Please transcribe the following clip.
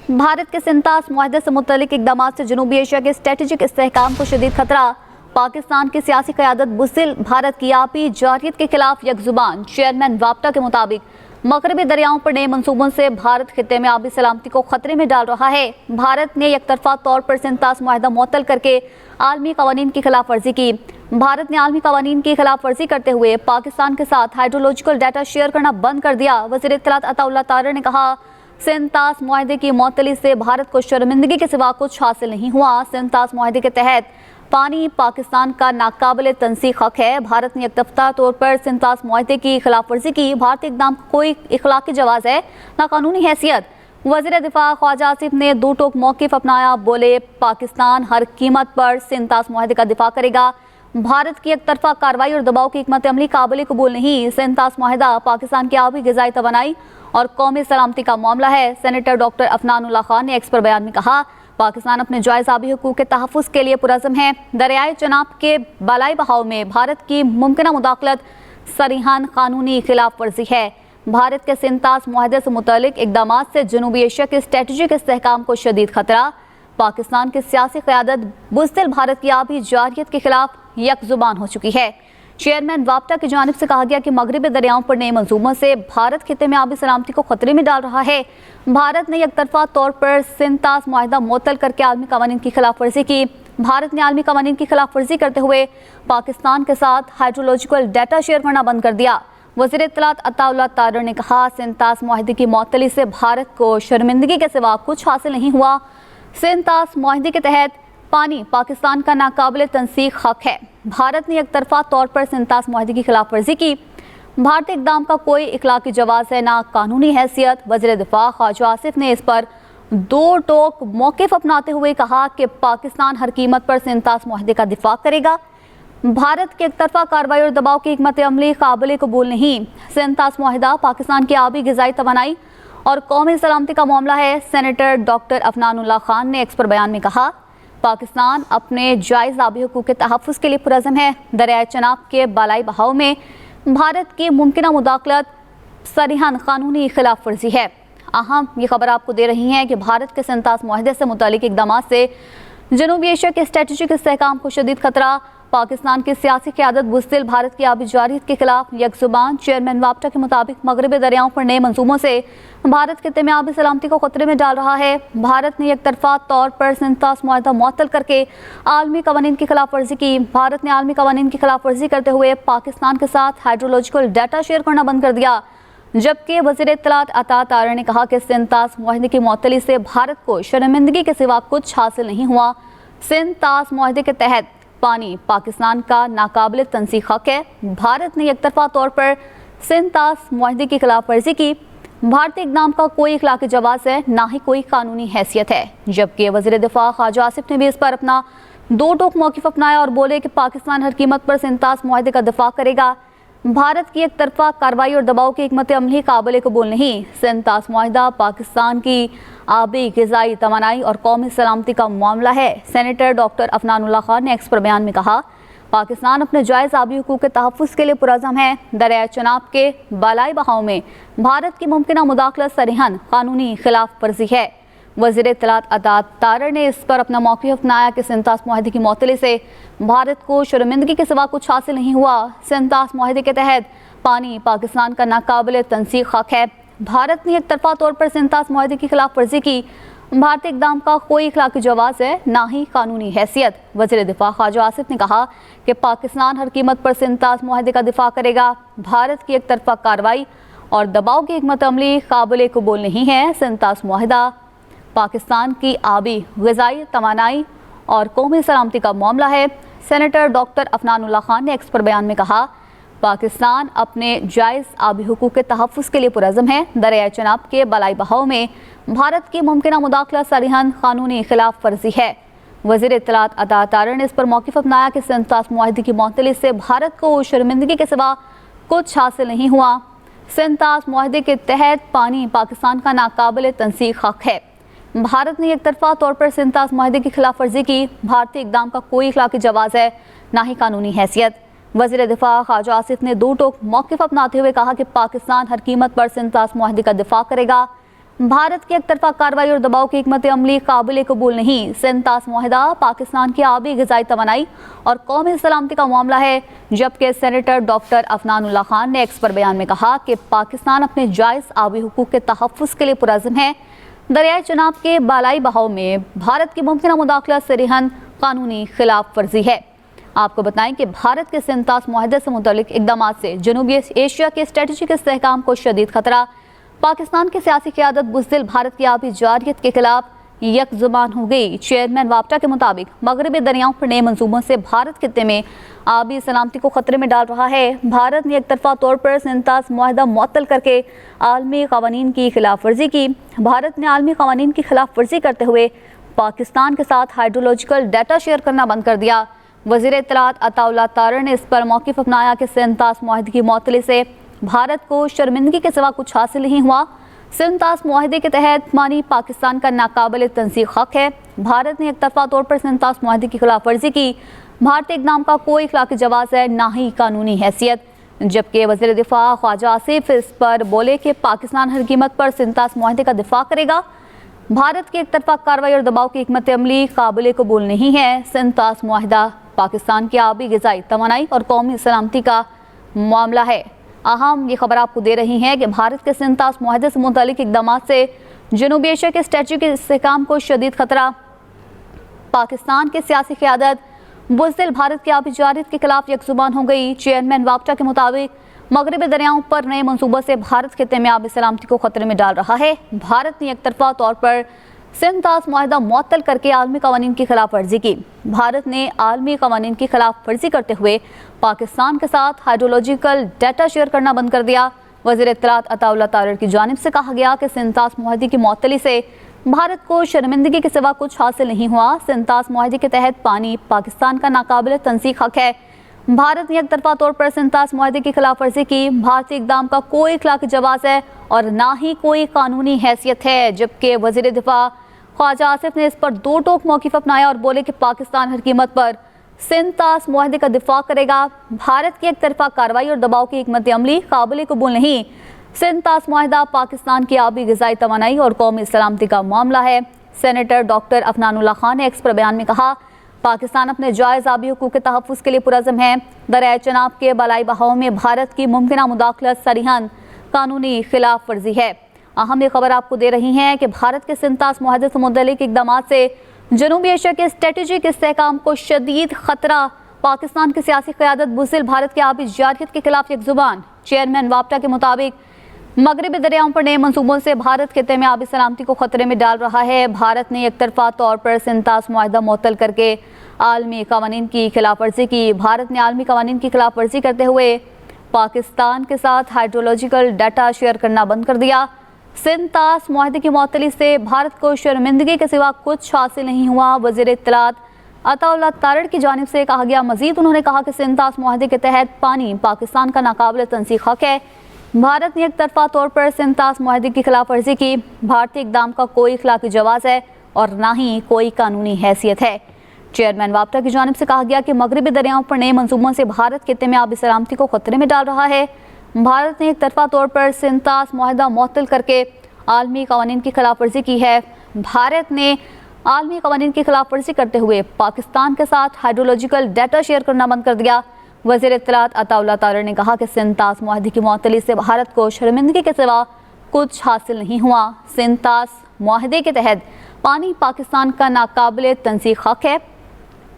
भारत के सिंतास मुआहदे से मुतल्लिक इक़दामात से जनूबी एशिया के स्ट्रेटेजिक इस्तेहकाम को शदीद खतरा। पाकिस्तान की सियासी क़यादत बुज़दिल भारत की आपी जारियत के खिलाफ यकजुबान। चेयरमैन वाप्टा के मुताबिक मगरबी दरियाओं पर नए मंसूबों से भारत खित्ते में आबी सलामती को खतरे में डाल रहा है। भारत ने एकतरफा तौर पर सिंतास मुआहदा मुअत्तल करके आलमी कवानीन की खिलाफ वर्जी की। भारत ने आलमी कवानीन की खिलाफ वर्जी करते हुए पाकिस्तान के साथ हाइड्रोलॉजिकल डाटा शेयर करना बंद कर दिया। वज़ीर इत्तलात अताउल्लाह तारर ने कहा, सिंतास मुआहदे की मुअत्तली से भारत को शर्मिंदगी के सिवा कुछ हासिल नहीं हुआ। सिंतास मुआहदे के तहत पानी पाकिस्तान का नाकाबिल तंसीख हक है। भारत ने एकतरफा तौर पर सिंतास मुआहदे की खिलाफ वर्जी की। भारतीय इक़दाम का कोई इखलाकी जवाज़ है ना कानूनी हैसियत। वज़ीर दिफा ख्वाजा आसिफ ने दो टोक मौक़िफ़ अपनाया। बोले, पाकिस्तान हर कीमत पर सिंतास मुआहदे का दिफा करेगा। भारत की एकतरफा कार्रवाई और दबाव की हिकमत अमली काबिल कबूल नहीं। सिंतास मुआहदा पाकिस्तान की आबी ग़िज़ाई तवानाई और कौमी सलामती का मामला है। सेनेटर डॉक्टर अफनानुल्लाह खान ने एक्स पर बयान में कहा, पाकिस्तान अपने जायज़ आबी हुकूक के तहफ़्फ़ुज़ के लिए पुरज़म है। दरियाए चनाब के बालाई बहाव में भारत की मुमकिना मुदाखलत सरीहान कानूनी खिलाफ वर्जी है। भारत के सिंतास मुआहदे से मुतल्लिक इक़दामात से जनूबी एशिया के स्ट्रेटेजिक इस्तेहकाम को शदीद खतरा। पाकिस्तान की सियासी क़यादत बुज़दिल भारत की आबी जारियत के खिलाफ यकजुबान हो चुकी है। चेयरमैन वाप्टा की जानिब से कहा गया कि मगरबी दरियाओं पर नए मंसूबों से भारत खित्ते में आबी सलामती को खतरे में डाल रहा है। भारत ने एकतरफा तौर पर सिंतास मुआहदा मुअत्तल करके आलमी कवानीन की खिलाफ वर्जी की। भारत ने आलमी कवानीन की खिलाफ वर्जी करते हुए पाकिस्तान के साथ हाइड्रोलॉजिकल डाटा शेयर करना बंद कर दिया। वज़ीर इत्तलात अताउल्लाह तारर ने कहा, सिंतास मुआहदे की मुअत्तली से भारत को शर्मिंदगी के सिवा कुछ हासिल नहीं हुआ। सिंतास मुआहदे के तहत पानी पाकिस्तान का नाकाबिल तंसीख हक है। भारत ने एकतरफा तौर पर सिंतास मुआहदे की खिलाफ वर्जी की। भारतीय इक़दाम का कोई इखलाकी जवाज़ है ना कानूनी हैसियत। वज़ीर दिफा ख्वाजा आसिफ ने इस पर दो टोक मौक़िफ़ अपनाते हुए कहा कि पाकिस्तान हर कीमत पर सिंतास मुआहदे का दिफा करेगा। भारत की एकतरफा कार्रवाई और दबाव की हिकमत अमली काबिल कबूल नहीं। सिंतास मुआहदा पाकिस्तान की आबी ग़िज़ाई तवानाई और कौमी सलामती का मामला है। सेनेटर डॉक्टर अफनानुल्लाह खान ने एक्स पर बयान में कहा, पाकिस्तान अपने जायज़ आबी हुकूक के तहफ़्फ़ुज़ के लिए पुरज़म है। दरियाए चनाब के बालाई बहाव में भारत की मुमकिना मुदाखलत सरीहान कानूनी खिलाफ वर्जी है। अहम ये खबर आपको दे रही हैं कि भारत के सिंतास मुआहदे से मुतालिक इक़दामात से जनूबी एशिया के स्ट्रेटेजिक इस्तेहकाम को शदीद खतरा। पाकिस्तान की सियासी क़यादत बुज़दिल भारत की आबी जारियत के खिलाफ यकजुबान। चेयरमैन वाप्टा के मुताबिक मगरबी दरियाओं पर नए मंसूबों से भारत खित्ते में आबी सलामती को खतरे में डाल रहा है। भारत ने एकतरफा तौर पर सिंतास मुआहदा मुअत्तल करके आलमी कवानीन की खिलाफ वर्जी की। भारत ने आलमी कवानीन की खिलाफ वर्जी करते हुए पाकिस्तान के साथ हाइड्रोलॉजिकल डाटा शेयर करना बंद कर दिया। जबकि वज़ीर इत्तलात अता तारर ने कहा कि सिंतास मुआहदे की मुअत्तली से भारत को शर्मिंदगी के सिवा कुछ हासिल नहीं हुआ। सिंतास मुआहदे के तहत पानी पाकिस्तान का नाकाबिल तंसीख हक है। भारत ने एकतरफा तौर पर सिंतास मुआहदे की खिलाफ वर्जी की। भारतीय इक़दाम का कोई इखलाकी जवाज़ है ना ही कोई कानूनी हैसियत है। जबकि वज़ीर दिफा ख्वाजा आसिफ ने भी इस पर अपना दो टोक मौक़िफ़ अपनाया और बोले कि पाकिस्तान हर कीमत पर सिंतास मुआहदे का दिफा करेगा। भारत की एकतरफा कार्रवाई और दबाव की हिकमत अमली काबिल कबूल नहीं। सिंतास मुआहदा पाकिस्तान की आबी ग़िज़ाई तवानाई और कौमी सलामती का मामला है। सेनेटर डॉक्टर अफनानुल्लाह खान ने एक्स पर बयान में कहा, पाकिस्तान अपने जायज़ आबी हुकूक के तहफ़्फ़ुज़ के लिए पुरज़म है। दरियाए चनाब के बालाई बहाव में भारत की मुमकिना मुदाखलत सरीहन कानूनी खिलाफ वर्जी है। वज़ीर इत्तलात अता तारर ने इस पर अपना मौक़िफ़ अपनाया कि सिंतास मुआहदे की मुअत्तली से भारत को शर्मिंदगी के सिवा कुछ हासिल नहीं हुआ। सिंतास मुआहदे के तहत पानी पाकिस्तान का नाकाबिल तंसीख हक है। भारत ने एकतरफा तौर पर सिंतास मुआहदे की खिलाफ वर्जी की। भारतीय इक़दाम का कोई इखलाकी जवाज़ है ना ही कानूनी हैसियत। वज़ीर दिफा ख्वाजा आसिफ ने कहा कि पाकिस्तान हर कीमत पर सिंतास मुआहदे का दिफा करेगा। भारत की एकतरफा कार्रवाई और दबाव की हिकमत अमली काबिल कबूल नहीं है। सिंतास मुआहदा पाकिस्तान की आबी ग़िज़ाई तवानाई और कौमी सलामती का मामला है। सेनेटर डॉक्टर अफनानुल्लाह खान ने एक्स पर बयान में कहा, पाकिस्तान अपने जायज़ आबी हुकूक के तहफ़्फ़ुज़ के लिए पुरज़म है। दरियाए चनाब के बालाई बहाव में भारत की मुमकिना मुदाखलत सरीहन कानूनी खिलाफ वर्जी है। वज़ीर इत्तलात अता तारर ने इस पर मौक़िफ़ अपनाया कि सिंतास मुआहदे की मुअत्तली से भारत को शर्मिंदगी के सिवा कुछ हासिल नहीं हुआ। सिंतास मुआहदे के तहत पानी पाकिस्तान का नाकाबिल तंसीख हक है। भारत ने एकतरफा तौर पर सिंतास मुआहदे की खिलाफ वर्जी की। भारतीय इक़दाम का कोई इखलाकी जवाज़ है ना ही कानूनी हैसियत। वज़ीर दिफा ख्वाजा आसिफ ने दो टोक मौक़िफ़ अपनाते हुए कहा कि पाकिस्तान हर कीमत पर सिंतास मुआहदे का दिफा करेगा। भारत की एक तरफा कार्रवाई और दबाव की हिकमत अमली काबिल कबूल नहीं। सिंतास मुआहदा पाकिस्तान की आबी ग़िज़ाई तवानाई और कौमी सलामती का मामला है, जबकि सेनेटर डॉक्टर अफनानुल्लाह खान ने एक्स पर बयान में कहा कि पाकिस्तान अपने जायज़ आबी हुकूक के तहफ़्फ़ुज़ के लिए पुरज़्म है। दरियाए चनाब के बालाई बहाव में भारत की मुमकिन मुदाखलत सरीहन कानूनी खिलाफ वर्जी है। आपको बताएं कि भारत के सिंतास मुआहदे से मुतल्लिक इक़दाम से जनूबी एशिया के स्ट्रेटेजिक इस्तेहकाम को शदीद खतरा। पाकिस्तान की सियासी क़यादत बुज़दिल भारत की आबी जारियत के खिलाफ यकजुबान हो गई। चेयरमैन वाप्टा के मुताबिक मगरबी दरियाओं पर नए मंसूबों से भारत खित्ते में आबी सलामती को खतरे में डाल रहा है। भारत ने एक तरफा तौर पर सिंतास मुआहदा मुअत्तल करके आलमी क़वानीन की खिलाफ वर्जी की। भारत ने आलमी क़वानीन की खिलाफ वर्जी करते हुए पाकिस्तान के साथ हाइड्रोलॉजिकल डाटा शेयर करना बंद कर दिया। वज़ीर इत्तलात अताउल्लाह तारर ने इस पर मौक़िफ़ अपनाया कि सिंतास मुआहदे की मुअत्तली से भारत को शर्मिंदगी के सिवा कुछ हासिल नहीं हुआ। सिंतास मुआहदे के तहत पानी पाकिस्तान का नाकाबिल तंसीख हक है। भारत ने एक तरफा तौर पर सिंतास मुआहदे की खिलाफ वर्जी की। भारतीय इक़दाम का कोई इखलाकी जवाज़ है, ना ही कानूनी हैसियत। जबकि वज़ीर दिफा ख्वाजा आसिफ इस पर बोले कि पाकिस्तान हर कीमत पर सिंतास मुआहदे का दिफा करेगा। भारत की एक तरफा कार्रवाई और दबाव की हिकमत अमली काबिल कबूल नहीं है। सिंतास मुआहदा पाकिस्तान की आबी ग़िज़ाई तवानाई और कौमी सलामती का मामला है। अहम ये खबर आपको दे रही हैं कि भारत के सिंतास मुआहदे से मुतल्लिक इक़दाम से जनूबी एशिया के स्ट्रेटेजिक इस्तेहकाम को शदीद खतरा। पाकिस्तान की सियासी क़यादत बुज़दिल भारत की आबी जारियत के खिलाफ यकजुबान हो गई। चेयरमैन वाप्टा के मुताबिक मगरबी दरियाओं पर नए मंसूबों से भारत खित्ते में आबी सलामती को खतरे में डाल रहा है। भारत ने एक तरफा तौर पर सिंतास मुआहदा मुअत्तल करके आलमी क़वानीन की खिलाफ वर्जी की। भारत ने आलमी क़वानीन की खिलाफ वर्जी करते हुए पाकिस्तान के साथ हाइड्रोलॉजिकल डाटा शेयर करना बंद कर दिया। वज़ीर इत्तलात अताउल्लाह तारर की जानिब से कहा गया कि सिंतास मुआहदे की मुअत्तली से भारत को शर्मिंदगी के सिवा कुछ हासिल नहीं हुआ। सिंतास मुआहदे के तहत पानी पाकिस्तान का नाकाबिल तंसीख हक है। भारत ने एक तरफा तौर पर सिंतास मुआहदे की खिलाफ वर्जी की। भारतीय इक़दाम का कोई इखलाकी जवाज़ है और ना ही कोई कानूनी हैसियत है। जबकि वज़ीर दिफा ख्वाजा आसिफ ने इस पर दो टोक मौक़िफ़ अपनाया और बोले कि पाकिस्तान हर कीमत पर सिंतास मुआहदे का दिफा करेगा। भारत की एक तरफा कार्रवाई और दबाव की हिकमत अमली काबिल कबूल नहीं। सिंतास मुआहदा पाकिस्तान की आबी ग़िज़ाई तवानाई और कौमी सलामती का मामला है। सेनेटर डॉक्टर अफनानुल्लाह खान ने एक्स पर बयान में कहा, पाकिस्तान अपने जायज़ आबी हुकूक के तहफ़्फ़ुज़ के लिए पुरज़्म है। दरियाए चनाब के बालाई बहाव में भारत की मुमकिन मुदाखलत सरीहन कानूनी खिलाफ वर्जी है। अहम ये खबर आपको दे रही हैं कि भारत के सिंतास मुआहदे से मुतल्लिक इक़दाम से जनूबी एशिया के स्ट्रेटेजिक इस्तेहकाम को शदीद खतरा। पाकिस्तान की सियासी क़यादत बुज़दिल भारत की आबी जारियत के खिलाफ यकजुबान। चेयरमैन वाप्टा के मुताबिक मगरबी दरियाओं पर नए मंसूबों से भारत खित्ते में आबी सलामती को खतरे में डाल रहा है। भारत ने एक तरफा तौर पर सिंतास मुआहदा मुअत्तल करके आलमी क़वानीन की खिलाफ वर्जी की। भारत ने आलमी क़वानीन की खिलाफ वर्जी करते हुए पाकिस्तान के साथ हाइड्रोलॉजिकल डाटा शेयर करना बंद कर दिया। सिंतास मुआहदे की मुअत्तली से भारत को शर्मिंदगी के सिवा कुछ हासिल नहीं हुआ। वज़ीर इत्तलात अताउल्लाह तारर की जानिब से कहा गया। मज़ीद उन्होंने कहा कि सिंतास मुआहदे के तहत पानी पाकिस्तान का नाकाबिल तंसीख हक है। भारत ने एक तरफा तौर पर सिंतास मुआहदे की खिलाफ वर्जी की। भारतीय इक़दाम का कोई इखलाकी जवाज़ है और ना ही कोई कानूनी हैसियत है। चेयरमैन वाप्टा की जानिब से कहा गया कि मगरबी दरियाओं पर नए मंसूबों से भारत खित्ते में आबी सलामती को खतरे में डाल रहा है। भारत ने एक तरफा तौर पर सिंतास मुआहदा मुअत्तल करके आलमी क़वानीन की खिलाफ वर्जी की है। भारत ने आलमी क़वानीन की खिलाफ वर्जी करते हुए पाकिस्तान के साथ हाइड्रोलॉजिकल डाटा शेयर करना बंद कर दिया। वज़ीर इत्तलात अताउल्लाह तारर ने कहा कि सिंतास मुआहदे की मुअत्तली से भारत को शर्मिंदगी के सिवा कुछ हासिल नहीं हुआ। सिंतास मुआहदे के तहत पानी पाकिस्तान का नाकाबिल तंसीख हक है।